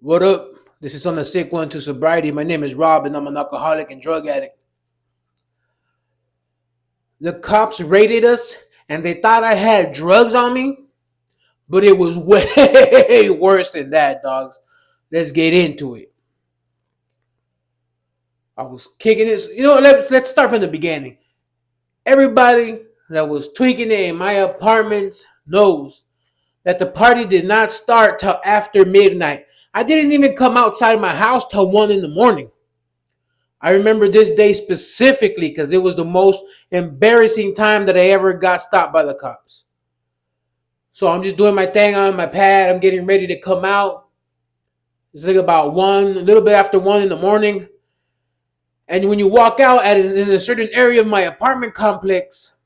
What up? This is on the sick one to sobriety. My name is Rob, and I'm an alcoholic and drug addict. The cops raided us, and they thought I had drugs on me, but it was way worse than that, dogs. Let's get into it. I was kicking this. Let's start from the beginning. Everybody that was tweaking it in my apartments knows that the party did not start till after midnight. I didn't even come outside my house till 1 in the morning. I remember this day specifically because it was the most embarrassing time that I ever got stopped by the cops. So I'm just doing my thing on my pad. I'm getting ready to come out. It's like about 1, a little bit after 1 in the morning. And when you walk out in a certain area of my apartment complex,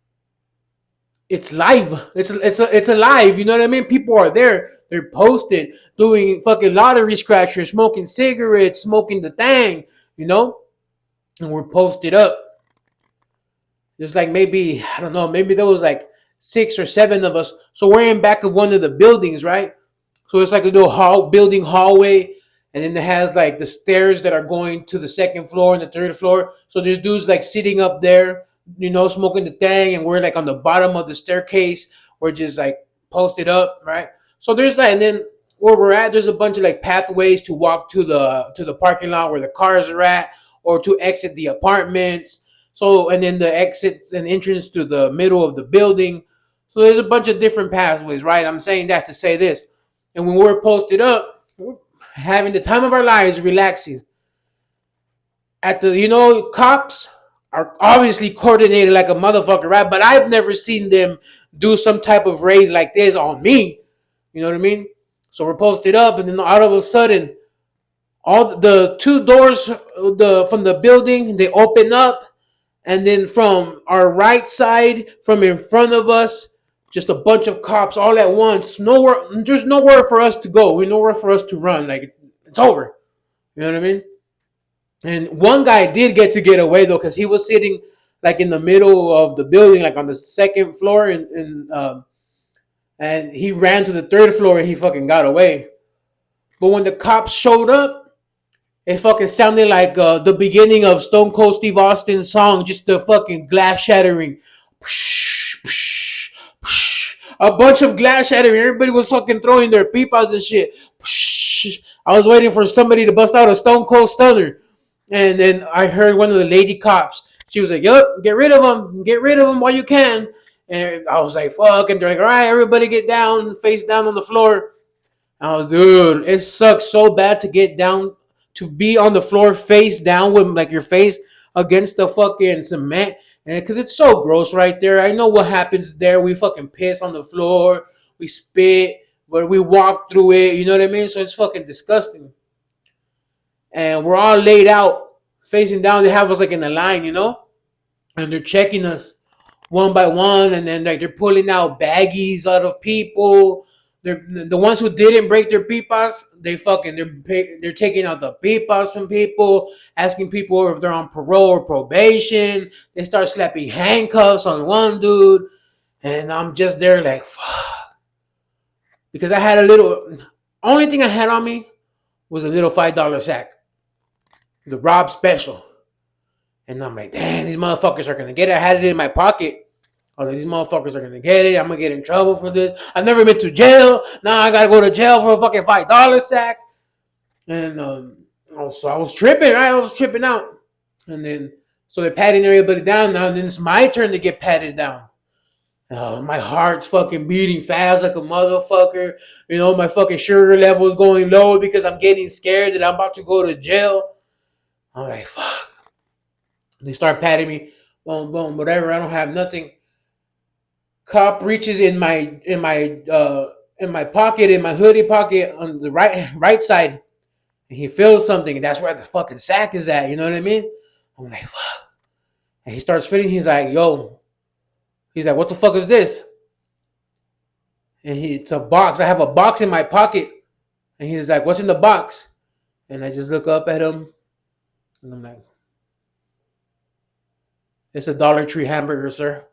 it's live. It's alive. You know what I mean? People are there. They're posted, doing fucking lottery scratchers, smoking cigarettes, smoking the thing. You know, and we're posted up. There's like maybe, I don't know, maybe there was like 6 or 7 of us. So we're in back of one of the buildings, right? So it's like a little building hallway. And then it has like the stairs that are going to the second floor and the third floor. So there's dudes like sitting up there, smoking the thing. And we're like on the bottom of the staircase. We're just like posted up, right? So there's that. And then where we're at, there's a bunch of like pathways to walk to the parking lot where the cars are at, or to exit the apartments. So, and then the exits and entrance to the middle of the building. So there's a bunch of different pathways, right? I'm saying that to say this. And when we're posted up, we're having the time of our lives, relaxing. Cops are obviously coordinated like a motherfucker, right? But I've never seen them do some type of raid like this on me. You know what I mean? So we're posted up, and then all of a sudden, all the two doors from the building, they open up, and then from our right side, from in front of us, just a bunch of cops all at once. There's nowhere for us to go. There's nowhere for us to run. Like, it's over. You know what I mean? And one guy did get away though, because he was sitting like in the middle of the building, like on the second floor, and he ran to the third floor and he fucking got away. But when the cops showed up, it fucking sounded like the beginning of Stone Cold Steve Austin's song, just the fucking glass shattering. A bunch of glass shattering. Everybody was fucking throwing their peepas and shit. I was waiting for somebody to bust out a Stone Cold Stunner. And then I heard one of the lady cops. She was like, yup, get rid of them. Get rid of them while you can. And I was like, fuck. And they're like, all right, everybody get down, face down on the floor. I was, dude, it sucks so bad to get down, to be on the floor face down with like your face against the fucking cement. And because it's so gross right there. I know what happens there. We fucking piss on the floor. We spit. But we walk through it. You know what I mean? So it's fucking disgusting. And we're all laid out, facing down. They have us like in a line, and they're checking us one by one, and then like they're pulling out baggies out of people. They're the ones who didn't break their pipas. They're taking out the pipas from people, asking people if they're on parole or probation. They start slapping handcuffs on one dude, and I'm just there like fuck, because I had a little. Only thing I had on me was a little $5 sack, the Rob special. And I'm like, damn, these motherfuckers are going to get it. I had it in my pocket. I was like, these motherfuckers are going to get it. I'm going to get in trouble for this. I've never been to jail. Now I got to go to jail for a fucking $5 sack. And I was tripping, right? I was tripping out. And then, so they're patting everybody down now. And then it's my turn to get patted down. My heart's fucking beating fast like a motherfucker. My fucking sugar level is going low because I'm getting scared that I'm about to go to jail. I'm like, fuck. They start patting me, boom, boom, whatever. I don't have nothing. Cop reaches in my pocket, in my hoodie pocket on the right side, and he feels something. And that's where the fucking sack is at. You know what I mean? I'm like, fuck. And he starts feeling. He's like, yo. He's like, what the fuck is this? And it's a box. I have a box in my pocket. And he's like, what's in the box? And I just look up at him, and I'm like, it's a Dollar Tree hamburger, sir.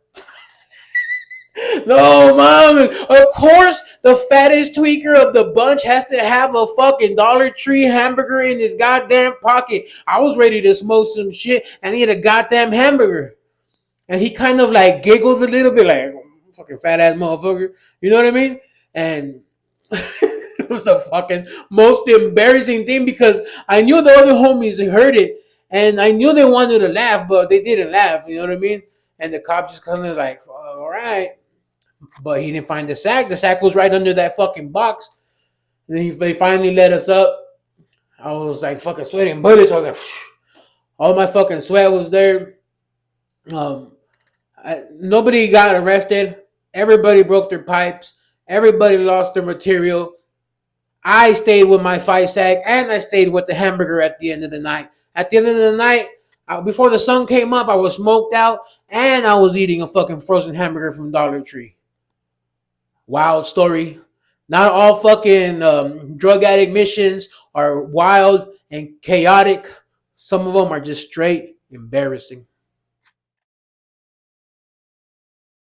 No, mom. Of course, the fattest tweaker of the bunch has to have a fucking Dollar Tree hamburger in his goddamn pocket. I was ready to smoke some shit and eat a goddamn hamburger. And he kind of like giggled a little bit, like, fucking fat ass motherfucker. You know what I mean? And it was the fucking most embarrassing thing because I knew the other homies heard it and I knew they wanted to laugh, but they didn't laugh. You know what I mean? And the cop just kind of like, all right. But he didn't find the sack. The sack was right under that fucking box. And then they finally let us up. I was like fucking sweating bullets. I was like, phew. All my fucking sweat was there. Nobody got arrested. Everybody broke their pipes. Everybody lost their material. I stayed with my 5 sack and I stayed with the hamburger at the end of the night. At the end of the night, before the sun came up, I was smoked out and I was eating a fucking frozen hamburger from Dollar Tree. Wild story. Not all fucking drug addict missions are wild and chaotic. Some of them are just straight embarrassing.